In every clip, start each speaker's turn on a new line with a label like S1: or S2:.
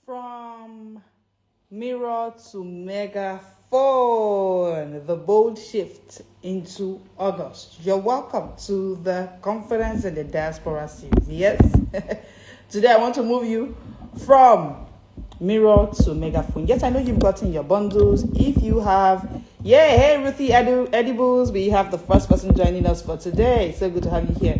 S1: From mirror to megaphone, the bold shift into August. You're welcome to the Confidence in the Diaspora series. Yes, today I want to move you from mirror to megaphone. Yes, I know you've gotten your bundles. If you have, hey Ruthie Edibles, we have the first person joining us for today. So good to have you here.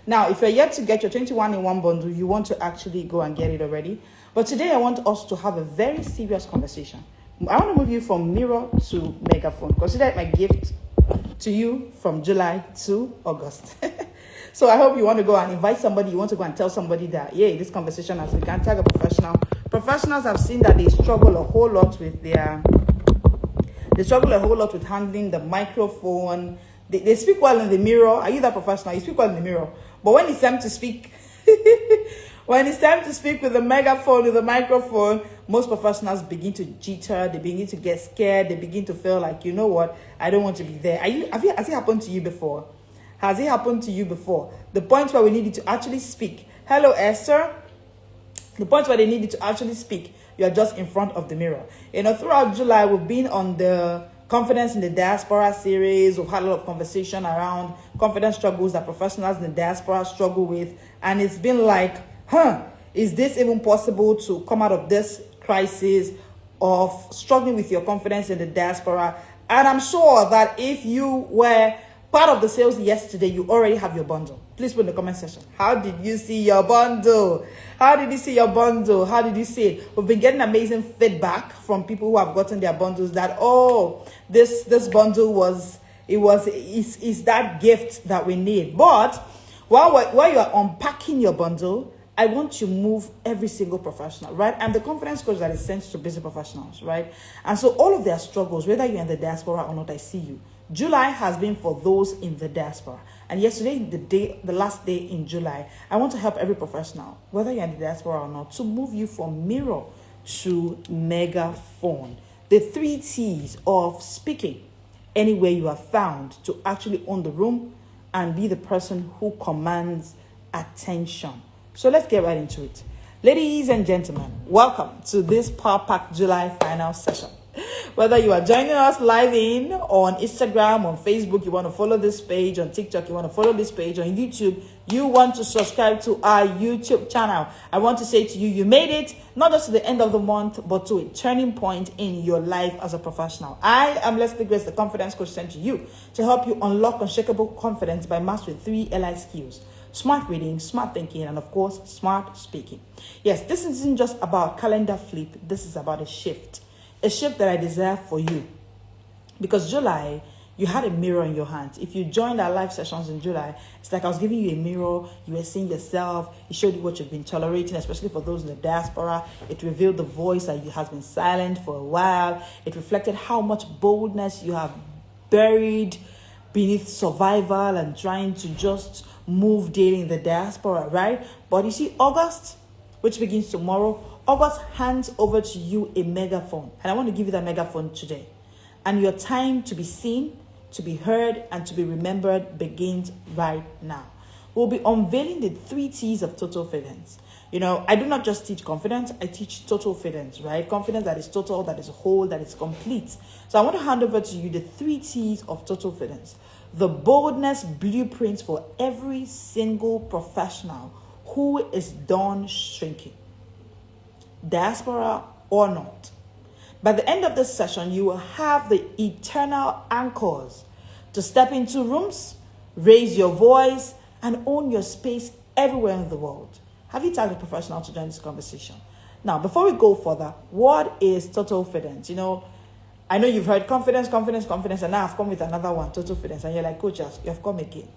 S1: Now, if you're yet to get your 21-in-1 bundle, you want to actually go and get it already. But today I want us to have a very serious conversation. I want to move you from mirror to megaphone. Consider it my gift to you from July to August. So I hope you want to go and invite somebody. You want to go and tell somebody that, this conversation has begun. Tag a professional. Professionals have seen that they struggle a whole lot with handling the microphone. They speak well in the mirror. Are you that professional? You speak well in the mirror. But when it's time to speak, when it's time to speak with the megaphone, with the microphone, most professionals begin to jitter. They begin to get scared. They begin to feel like, you know what? I don't want to be there. Has it happened to you before? Has it happened to you before? The point where we needed to actually speak. Hello, Esther. The point where they needed to actually speak. You are just in front of the mirror. Throughout July, we've been on the Confidence in the Diaspora series. We've had a lot of conversation around confidence struggles that professionals in the diaspora struggle with. And it's been like, is this even possible to come out of this crisis of struggling with your confidence in the diaspora? And I'm sure that if you were part of the sales yesterday, you already have your bundle. Please put in the comment section. How did you see your bundle? How did you see your bundle? How did you see it? We've been getting amazing feedback from people who have gotten their bundles that, this bundle is that gift that we need. But while you are unpacking your bundle, I want to move every single professional, right? I'm the confidence coach that is sent to busy professionals, right? And so all of their struggles, whether you're in the diaspora or not, I see you. July has been for those in the diaspora. And yesterday, the last day in July, I want to help every professional, whether you're in the diaspora or not, to move you from mirror to megaphone. The 3 Ts of speaking anywhere you are found to actually own the room and be the person who commands attention. So let's get right into it. Ladies and gentlemen, welcome to this Power Pack July final session. Whether you are joining us live on Instagram, on Facebook, you want to follow this page, on TikTok, you want to follow this page, on YouTube, you want to subscribe to our YouTube channel. I want to say to you, you made it, not just to the end of the month, but to a turning point in your life as a professional. I am Leslie Grace, the confidence coach sent to you to help you unlock unshakable confidence by mastering 3 LI skills. Smart reading, smart thinking, and of course, smart speaking. Yes, this isn't just about calendar flip. This is about a shift. A shift that I desire for you. Because July, you had a mirror in your hands. If you joined our live sessions in July, it's like I was giving you a mirror. You were seeing yourself. It showed you what you've been tolerating, especially for those in the diaspora. It revealed the voice that has been silent for a while. It reflected how much boldness you have buried beneath survival and trying to just move daily in the diaspora, right? But you see, August, which begins tomorrow, August hands over to you a megaphone. And I want to give you that megaphone today. And your time to be seen, to be heard, and to be remembered begins right now. We'll be unveiling the 3 Ts of TotalFidence. I do not just teach confidence, I teach TotalFidence, right? Confidence that is total, that is whole, that is complete. So I want to hand over to you the 3 Ts of TotalFidence. The boldness blueprints for every single professional who is done shrinking, diaspora or not. By the end of this session, you will have the eternal anchors to step into rooms, raise your voice, and own your space everywhere in the world. Have you tagged a professional to join this conversation? Now, before we go further, what is TotalFidence? I know you've heard confidence, and now I've come with another one, TotalFidence, and you're like, coach, you have come again.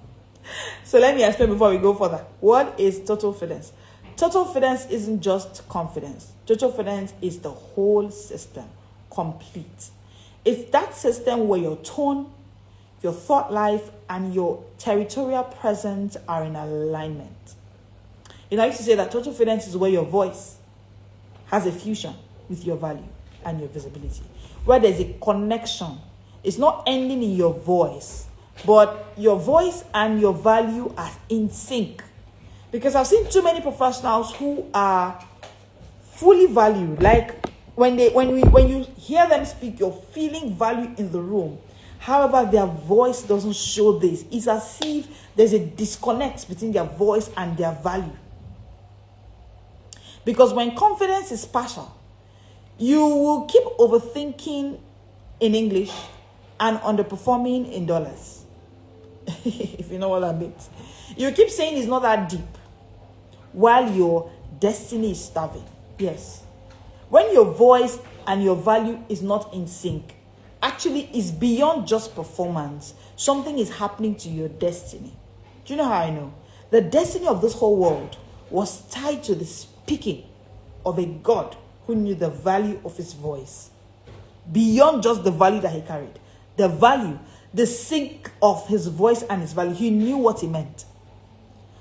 S1: So let me explain before we go further. What is TotalFidence? TotalFidence isn't just confidence. TotalFidence is the whole system, complete. It's that system where your tone, your thought life, and your territorial presence are in alignment. I used to say that TotalFidence is where your voice has a fusion with your value and your visibility. Where there's a connection. It's not ending in your voice, but your voice and your value are in sync. Because I've seen too many professionals who are fully valued. Like when you hear them speak, you're feeling value in the room. However, their voice doesn't show this. It's as if there's a disconnect between their voice and their value. Because when confidence is partial, you will keep overthinking in English and underperforming in dollars. If you know what I mean. You keep saying it's not that deep while your destiny is starving. Yes. When your voice and your value is not in sync, actually it's beyond just performance. Something is happening to your destiny. Do you know how I know? The destiny of this whole world was tied to the speaking of a God who knew the value of his voice. Beyond just the value that he carried. The value, the sync of his voice and his value. He knew what he meant.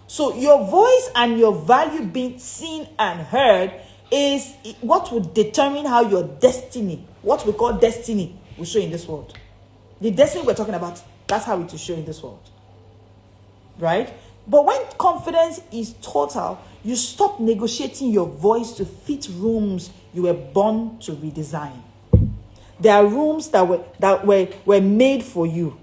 S1: So your voice and your value being seen and heard is what will determine how your destiny, what we call destiny, will show in this world. The destiny we're talking about, that's how it will show in this world. Right? But when confidence is total, you stop negotiating your voice to fit rooms you were born to redesign. There are rooms that were made for you.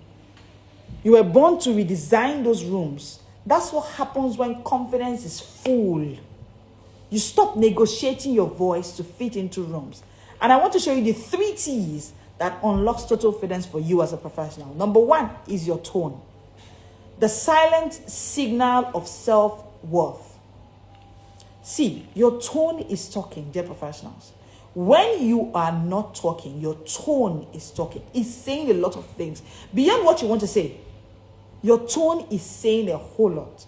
S1: You were born to redesign those rooms. That's what happens when confidence is full. You stop negotiating your voice to fit into rooms. And I want to show you the 3 T's that unlocks total confidence for you as a professional. Number 1 is your tone. The silent signal of self-worth. See, your tone is talking, dear professionals. When you are not talking, your tone is talking. It's saying a lot of things. Beyond what you want to say, your tone is saying a whole lot.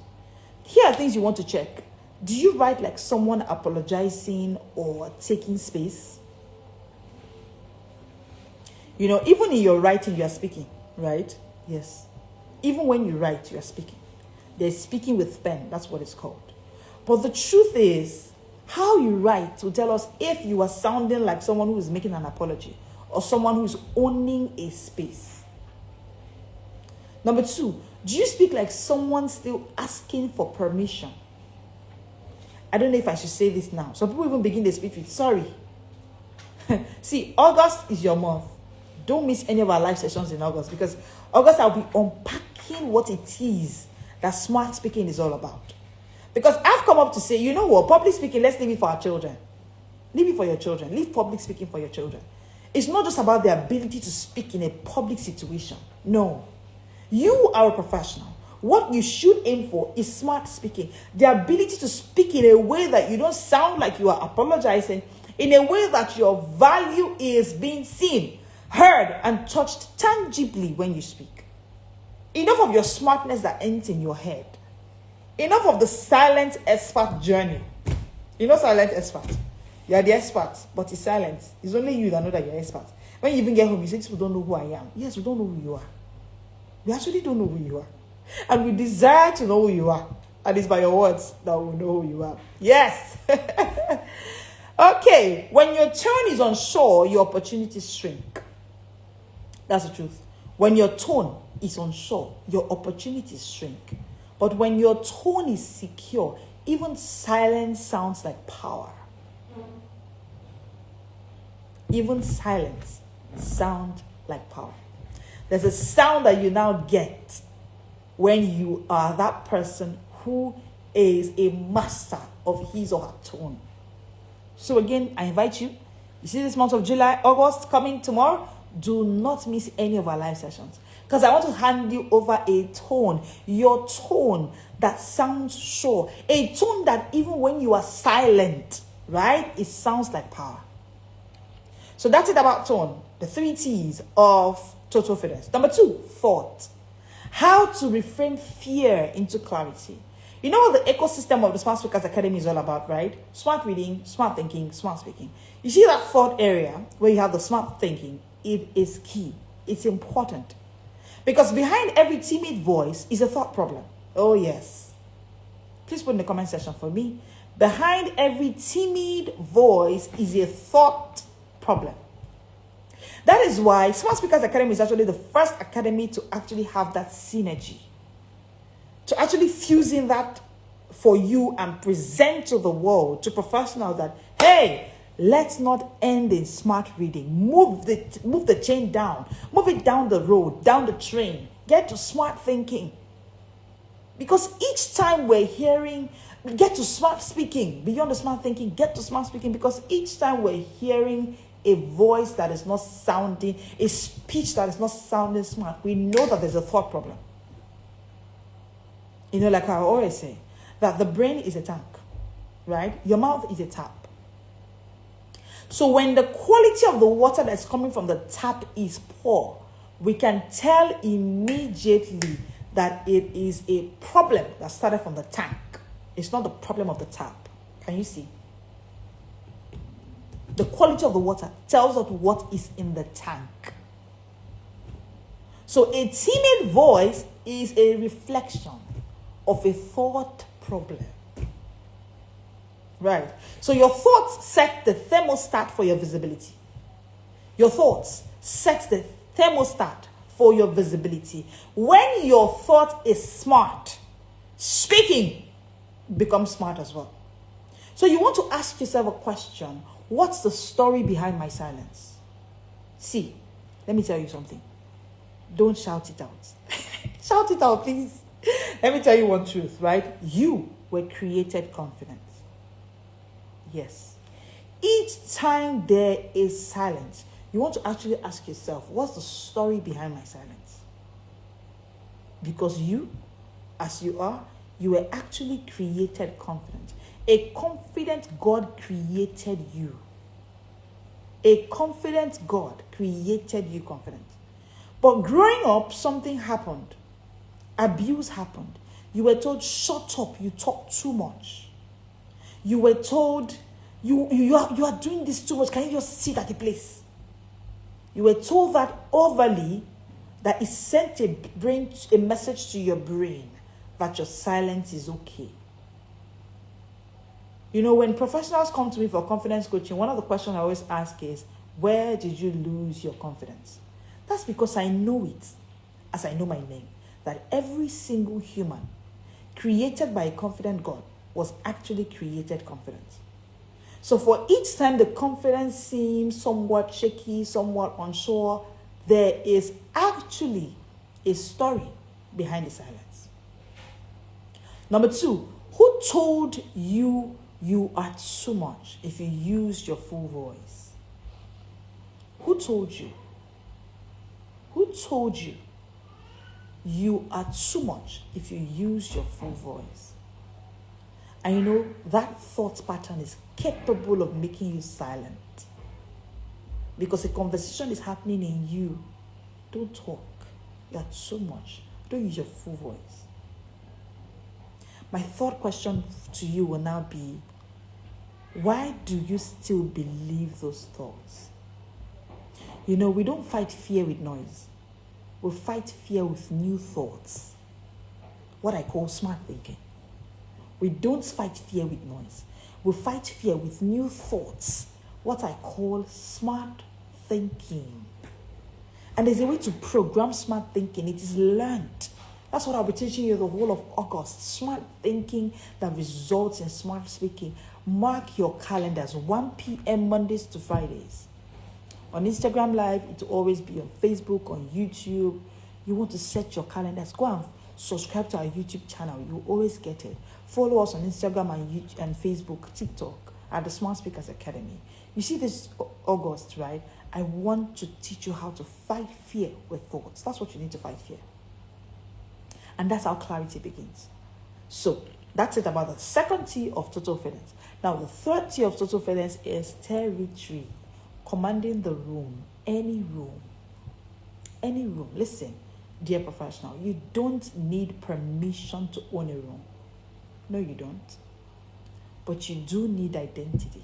S1: Here are things you want to check. Do you write like someone apologizing or taking space? You know, even in your writing, you are speaking, right? Yes. Even when you write, you are speaking. They're speaking with pen. That's what it's called. But the truth is, how you write will tell us if you are sounding like someone who is making an apology or someone who is owning a space. Number 2, do you speak like someone still asking for permission? I don't know if I should say this now. Some people even begin their speech with sorry. See, August is your month. Don't miss any of our live sessions in August, because August I'll be unpacking what it is that smart speaking is all about. Because I've come up to say, you know what, public speaking, let's leave it for our children. Leave it for your children. Leave public speaking for your children. It's not just about the ability to speak in a public situation. No. You are a professional. What you should aim for is smart speaking. The ability to speak in a way that you don't sound like you are apologizing, in a way that your value is being seen, heard, and touched tangibly when you speak. Enough of your smartness that ends in your head. Enough of the silent expert journey. You know silent expert? You are the expert, but it's silent. It's only you that know that you're expert. When you even get home, you say, people don't know who I am. Yes, we don't know who you are. We actually don't know who you are. And we desire to know who you are. And it's by your words that we know who you are. Yes. Okay. When your tone is unsure, your opportunities shrink. That's the truth. When your tone is unsure, your opportunities shrink. But when your tone is secure, even silence sounds like power. Even silence sounds like power. There's a sound that you now get when you are that person who is a master of his or her tone. So again, I invite you. You see this month of July, August coming tomorrow? Do not miss any of our live sessions. Because I want to hand you over a tone. Your tone that sounds sure. A tone that even when you are silent, right? It sounds like power. So that's it about tone. The 3 T's of total confidence. Number 2, thought. How to reframe fear into clarity. You know what the ecosystem of the Smart Speakers Academy is all about, right? Smart reading, smart thinking, smart speaking. You see that thought area where you have the smart thinking? It is key. It's important. Because behind every timid voice is a thought problem. Oh, yes. Please put in the comment section for me. Behind every timid voice is a thought problem. That is why Smart Speakers Academy is actually the first academy to actually have that synergy. To actually fuse in that for you and present to the world, to professionals, that, hey, let's not end in smart reading. Move the chain down. Move it down the road, down the train. Get to smart thinking. Because each time we're hearing, get to smart speaking, beyond the smart thinking, get to smart speaking, because each time we're hearing a voice that is not sounding, a speech that is not sounding smart, we know that there's a thought problem. You know, like I always say, that the brain is a tank, right? Your mouth is a tap. So when the quality of the water that's coming from the tap is poor, we can tell immediately that it is a problem that started from the tank. It's not the problem of the tap. Can you see? The quality of the water tells us what is in the tank. So a timid voice is a reflection of a thought problem. Right? So your thoughts set the thermostat for your visibility. Your thoughts set the thermostat for your visibility. When your thought is smart, speaking becomes smart as well. So you want to ask yourself a question. What's the story behind my silence? See, let me tell you something. Don't shout it out. Shout it out, please. Let me tell you one truth, right? You were created confident. Yes. Each time there is silence, you want to actually ask yourself, what's the story behind my silence? Because you, as you are, you were actually created confident. A confident God created you. A confident God created you confident. But growing up, something happened. Abuse happened. You were told, shut up, you talk too much. You were told, you are doing this too much. Can you just sit at the place? You were told that overly, that it sent a message to your brain that your silence is okay. You know, when professionals come to me for confidence coaching, one of the questions I always ask is, where did you lose your confidence? That's because I know it, as I know my name, that every single human created by a confident God was actually created confident. So for each time the confidence seems somewhat shaky, somewhat unsure, there is actually a story behind the silence. Number two, who told you you are too much if you used your full voice? Who told you? Who told you you are too much if you use your full voice? And you know, that thought pattern is capable of making you silent. Because a conversation is happening in you. Don't talk. You are too much. Don't use your full voice. My third question to you will now be, why do you still believe those thoughts? You know, we don't fight fear with noise. We fight fear with new thoughts. What I call smart thinking. We don't fight fear with noise. We fight fear with new thoughts. What I call smart thinking. And there's a way to program smart thinking. It is learned. That's what I'll be teaching you the whole of August. Smart thinking that results in smart speaking. Mark your calendars, 1 p.m. Mondays to Fridays. On Instagram Live, it will always be on Facebook, on YouTube. You want to set your calendars. Go and subscribe to our YouTube channel. You will always get it. Follow us on Instagram and YouTube and Facebook, TikTok at the Smart Speakers Academy. You see this August, right? I want to teach you how to fight fear with thoughts. That's what you need to fight fear. And that's how clarity begins. So that's it about the second T of TotalFidence. Now the third T of TotalFidence is territory. Commanding the room, any room. Any room. Listen, dear professional, you don't need permission to own a room. No, you don't. But you do need identity.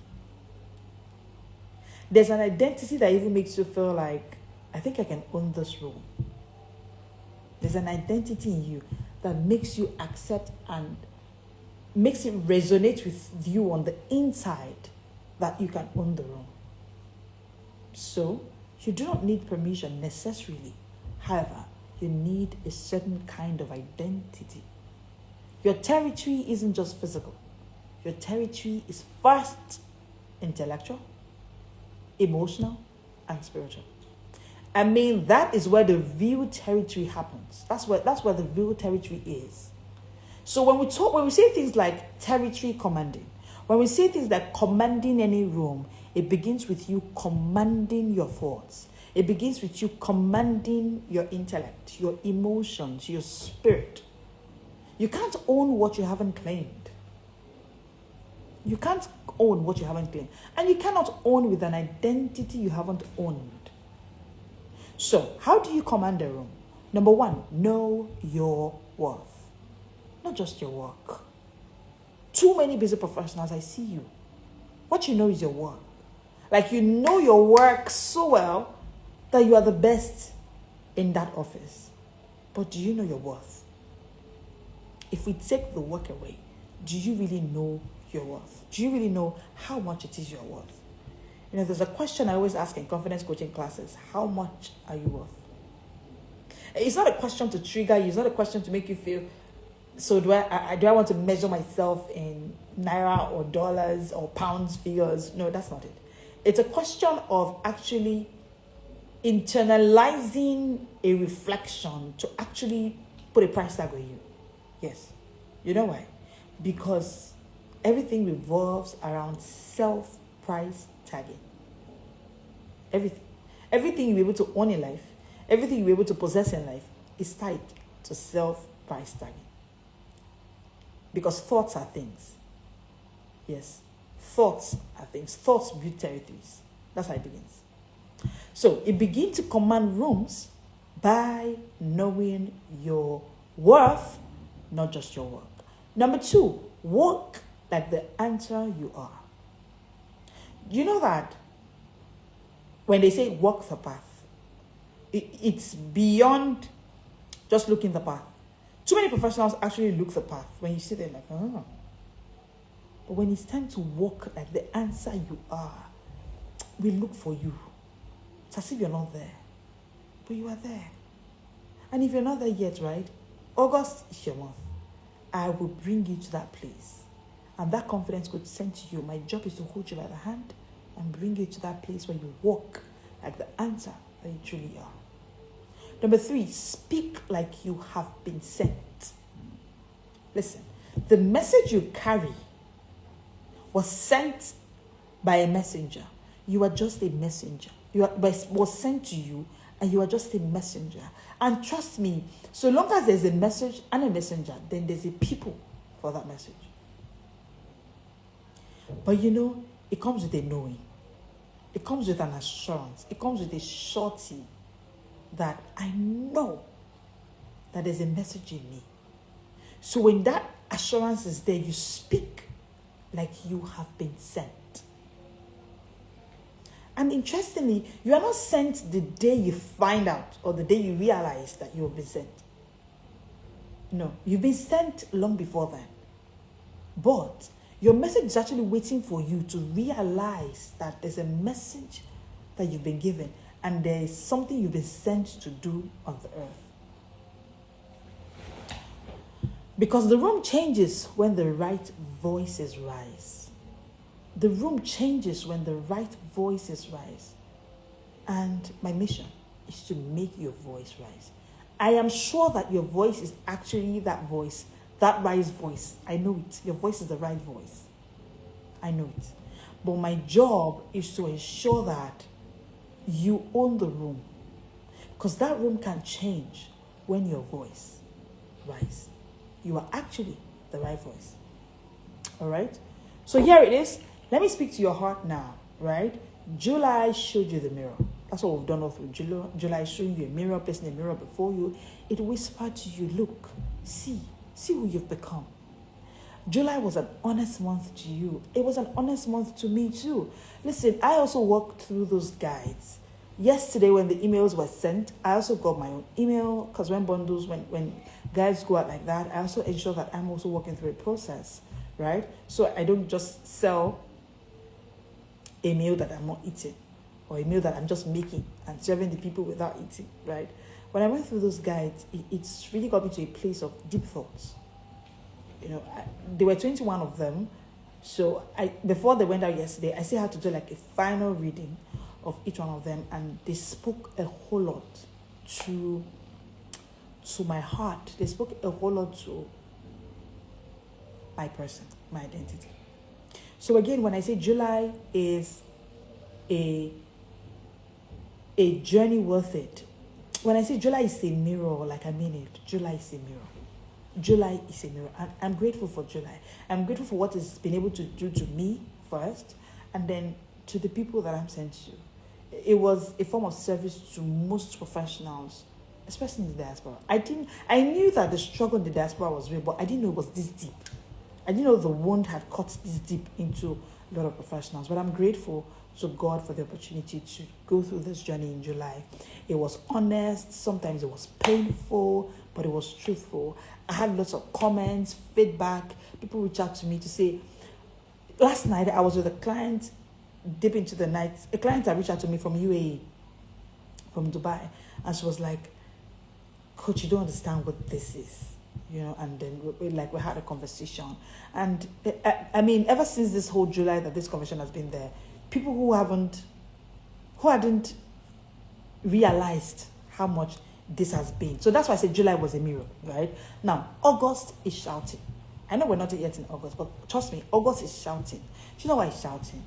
S1: There's an identity that even makes you feel like, I think I can own this room. There's an identity in you that makes you accept and makes it resonate with you on the inside that you can own the room. So, you do not need permission necessarily. However, you need a certain kind of identity. Your territory isn't just physical. Your territory is first intellectual, emotional, and spiritual. I mean, that is where the real territory happens. That's where the real territory is. So when we say things like territory commanding, when we say things like commanding any room, it begins with you commanding your thoughts. It begins with you commanding your intellect, your emotions, your spirit. You can't own what you haven't claimed. You can't own what you haven't claimed. And you cannot own with an identity you haven't owned. So, how do you command a room? Number one, know your worth. Not just your work. Too many busy professionals, I see you. What you know is your work. Like you know your work so well that you are the best in that office. But do you know your worth? If we take the work away, do you really know your worth? Do you really know how much it is your worth? You know, there's a question I always ask in confidence coaching classes. How much are you worth? It's not a question to trigger you. It's not a question to make you feel, so do I want to measure myself in naira or dollars or pounds figures? No, that's not it. It's a question of actually internalizing a reflection to actually put a price tag on you. Yes. You know why? Because everything revolves around self-price tagging. Everything you're able to own in life, everything you're able to possess in life is tied to self-price tagging. Because thoughts are things. Yes. Thoughts are things. Thoughts build territories. That's how it begins. So it begins to command rooms by knowing your worth, not just your work. Number two, walk like the answer you are. You know that when they say walk the path, it's beyond just looking the path. Too many professionals actually look the path. When you sit there like, oh. But when it's time to walk like the answer you are, we look for you. It's as if you're not there. But you are there. And if you're not there yet, right? August is your month. I will bring you to that place. And that confidence could send to you. My job is to hold you by the hand and bring you to that place where you walk like the answer that you truly are. Number three, speak like you have been sent. Listen, the message you carry was sent by a messenger. You are just a messenger. Was sent to you and you are just a messenger. And trust me, so long as there's a message and a messenger, then there's a people for that message. But you know, it comes with a knowing. It comes with an assurance. It comes with a surety that I know that there's a message in me. So when that assurance is there, you speak like you have been sent. And interestingly, you are not sent the day you find out or the day you realize that you have been sent. No, you've been sent long before then. But your message is actually waiting for you to realize that there's a message that you've been given and there is something you've been sent to do on the earth. Because the room changes when the right voices rise. The room changes when the right voices rise. And my mission is to make your voice rise. I am sure that your voice is actually that voice, that rise voice. I know it. Your voice is the right voice. I know it. But my job is to ensure that you own the room. Because that room can change when your voice rises. You are actually the right voice. All right? So here it is. Let me speak to your heart now, right? July showed you the mirror. That's what we've done all through July, showing you a mirror, placing a mirror before you. It whispered to you, look, see who you've become. July was an honest month to you. It was an honest month to me too. Listen, I also walked through those guides. Yesterday when the emails were sent, I also got my own email because when guides go out like that, I also ensure that I'm also working through a process, right? So I don't just sell a meal that I'm not eating or a meal that I'm just making and serving the people without eating, right? When I went through those guides, it's really got me to a place of deep thoughts. there were 21 of them. So before they went out yesterday, I still had to do like a final reading of each one of them, and they spoke a whole lot to my heart. They spoke a whole lot to my person, my identity. So again, when I say July is a journey worth it, when I say July is a mirror, like I mean it, July is a mirror. July is a mirror. And I'm grateful for July. I'm grateful for what it's been able to do to me first, and then to the people that I'm sent to. It was a form of service to most professionals, especially in the diaspora. I knew that the struggle in the diaspora was real, but I didn't know it was this deep. I didn't know the wound had cut this deep into a lot of professionals. But I'm grateful to God for the opportunity to go through this journey in July. It was honest. Sometimes it was painful, but it was truthful. I had lots of comments, feedback. People reached out to me to say, last night I was with a client deep into the night. A client that reached out to me from UAE, from Dubai. And she was like, Coach, you don't understand what this is. And then we had a conversation. And I mean, ever since this whole July that this conversation has been there, people who hadn't realized how much this has been. So that's why I said July was a mirror, right? Now, August is shouting. I know we're not yet in August, but trust me, August is shouting. Do you know why it's shouting?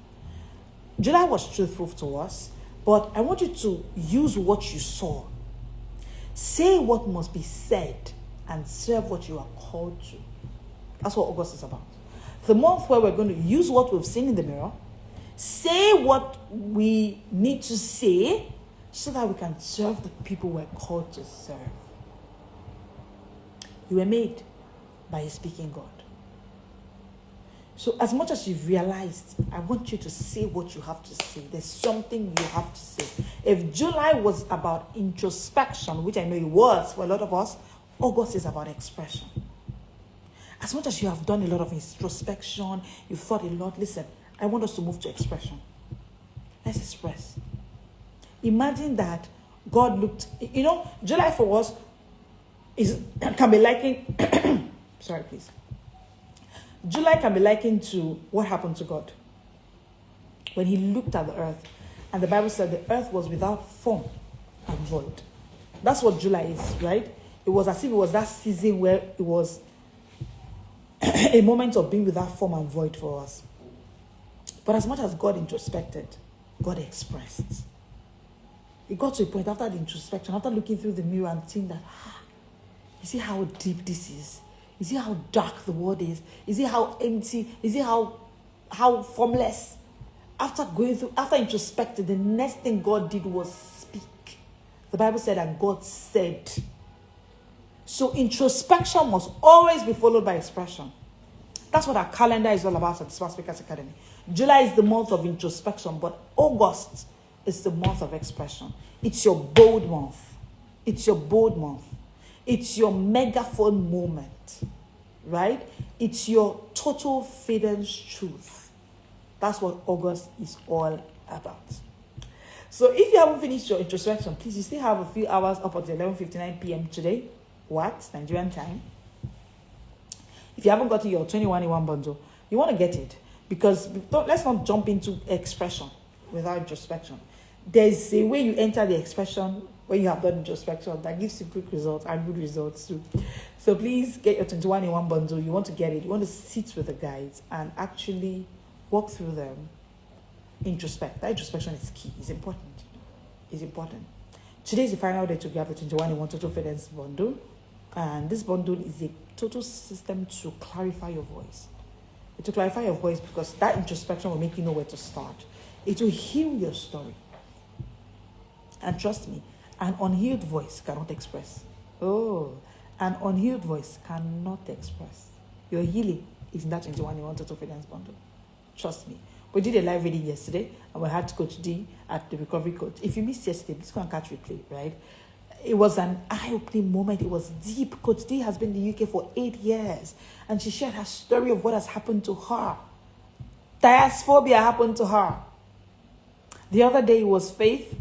S1: July was truthful to us, but I want you to use what you saw. Say what must be said and serve what you are called to. That's what August is about. The month where we're going to use what we've seen in the mirror, say what we need to say so that we can serve the people we're called to serve. You were made by a speaking God. So as much as you've realized, I want you to say what you have to say. There's something you have to say. If July was about introspection, which I know it was for a lot of us, August is about expression. As much as you have done a lot of introspection, you've thought a lot, listen, I want us to move to expression. Let's express. Imagine that God looked, July for us can be likened, sorry please. July can be likened to what happened to God when he looked at the earth, and the Bible said the earth was without form and void. That's what July is, right? It was as if it was that season where it was a moment of being without form and void for us. But as much as God introspected, God expressed. It got to a point after the introspection, after looking through the mirror and seeing that, you see how deep this is? You see how dark the world is? You see how empty? You see how formless? After introspecting, the next thing God did was speak. The Bible said, and God said. So introspection must always be followed by expression. That's what our calendar is all about at the Smart Speakers Academy. July is the month of introspection, but August is the month of expression. It's your bold month. It's your bold month. It's your megaphone moment, right? It's your total fidence truth. That's what August is all about. So if you haven't finished your introspection, please, you still have a few hours up until 11:59 p.m. today. What? Nigerian time. If you haven't gotten your 21 in 1 bundle, you want to get it. Because let's not jump into expression without introspection. There's a way you enter the expression when you have done introspection that gives you quick results and good results too. So please get your 21 in 1 bundle. You want to get it. You want to sit with the guides and actually walk through them. Introspect. That introspection is key. It's important. It's important. Today is the final day to grab the 21 in 1 TotalFidence bundle. And this bundle is a total system to clarify your voice. To clarify your voice, because that introspection will make you know where to start. It will heal your story. And trust me, an unhealed voice cannot express. Oh, an unhealed voice cannot express. Your healing is in that 21 in 1 TotalFidence bundle. Trust me. We did a live reading yesterday, and we had Coach D at the Recovery Coach. If you missed yesterday, please go and catch replay, right? It was an eye-opening moment. It was deep. Coach D has been in the UK for 8 years, and she shared her story of what has happened to her. Diaphobia happened to her. The other day was Faith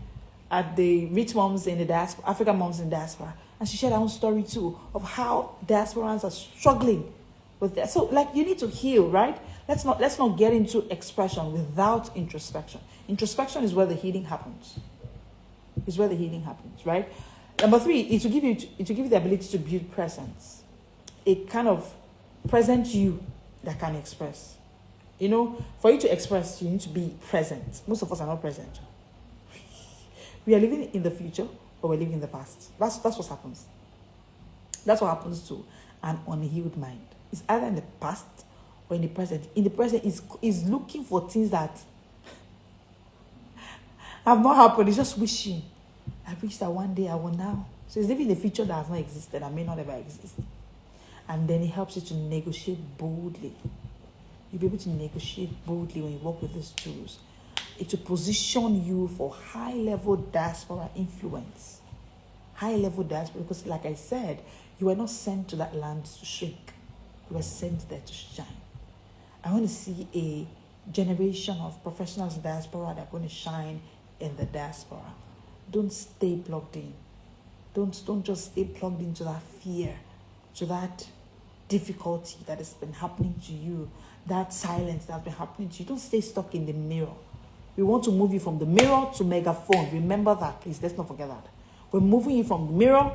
S1: at the Rich Moms in the Diaspora, African Moms in the Diaspora, and she shared her own story too of how diasporans are struggling So like you need to heal, right? Let's not get into expression without introspection. Introspection is where the healing happens. Is where the healing happens, right? Number 3 is to give you the ability to build presence. A kind of present you that can express. You know, for you to express, you need to be present. Most of us are not present. We are living in the future, or we're living in the past. That's what happens. That's what happens to an unhealed mind. It's either in the past or in the present. In the present, is looking for things that have not happened. It's just wishing. I wish that one day I will now. So it's living in the future that has not existed and may not ever exist. And then it helps you to negotiate boldly. You'll be able to negotiate boldly when you work with these tools. It will position you for high-level diaspora influence. High-level diaspora, because like I said, you were not sent to that land to shrink. You were sent there to shine. I want to see a generation of professionals in diaspora that are going to shine in the diaspora. Don't stay plugged in. Don't just stay plugged into that fear, to that difficulty that has been happening to you, that silence that's been happening to you. Don't stay stuck in the mirror. We want to move you from the mirror to megaphone. Remember that, please. Let's not forget that. We're moving you from the mirror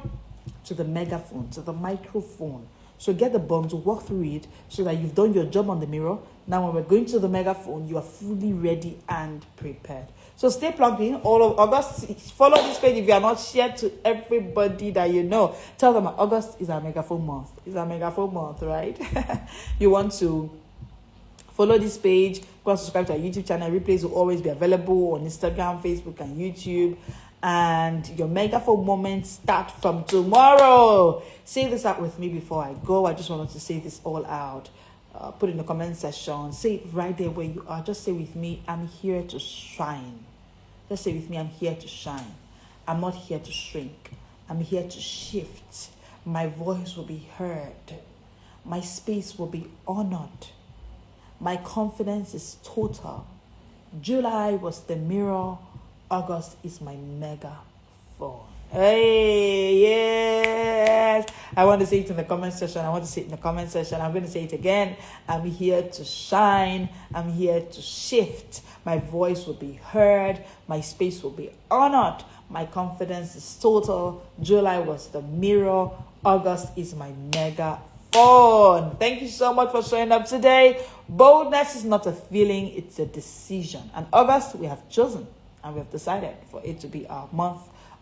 S1: to the megaphone, to the microphone. So get the bomb to walk through it so that you've done your job on the mirror. Now when we're going to the megaphone, you are fully ready and prepared. So stay plugged in all of August. Follow this page if you are not shared to everybody that you know. Tell them August is our megaphone month. It's our megaphone month, right? You want to follow this page. Go and subscribe to our YouTube channel. Replays will always be available on Instagram, Facebook, and YouTube. And your megaphone moments start from tomorrow. Say this out with me before I go. I just wanted to say this all out. Put it in the comment section. Say it right there where you are. Just say with me, I'm here to shine. Just say with me, I'm here to shine. I'm not here to shrink. I'm here to shift. My voice will be heard. My space will be honored. My confidence is total. July was the mirror. August is my megaphone. Hey, yes. I want to say it in the comment section. I'm going to say it again. I'm here to shine. I'm here to shift. My voice will be heard. My space will be honored. My confidence is total. July was the mirror. August is my megaphone. Thank you so much for showing up today. Boldness is not a feeling, it's a decision. And August, we have chosen and we have decided for it to be our month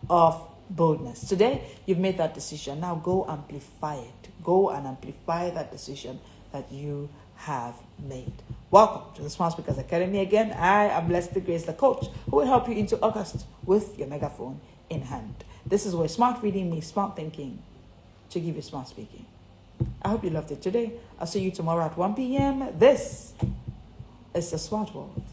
S1: of boldness. Today, you've made that decision. Now go amplify it. Go and amplify that decision that you have made. Welcome to the Smart Speakers Academy again. I am Blessed Grace, the coach, who will help you into August with your megaphone in hand. This is where smart reading meets smart thinking to give you smart speaking. I hope you loved it today. I'll see you tomorrow at 1 p.m. This is the Smart World.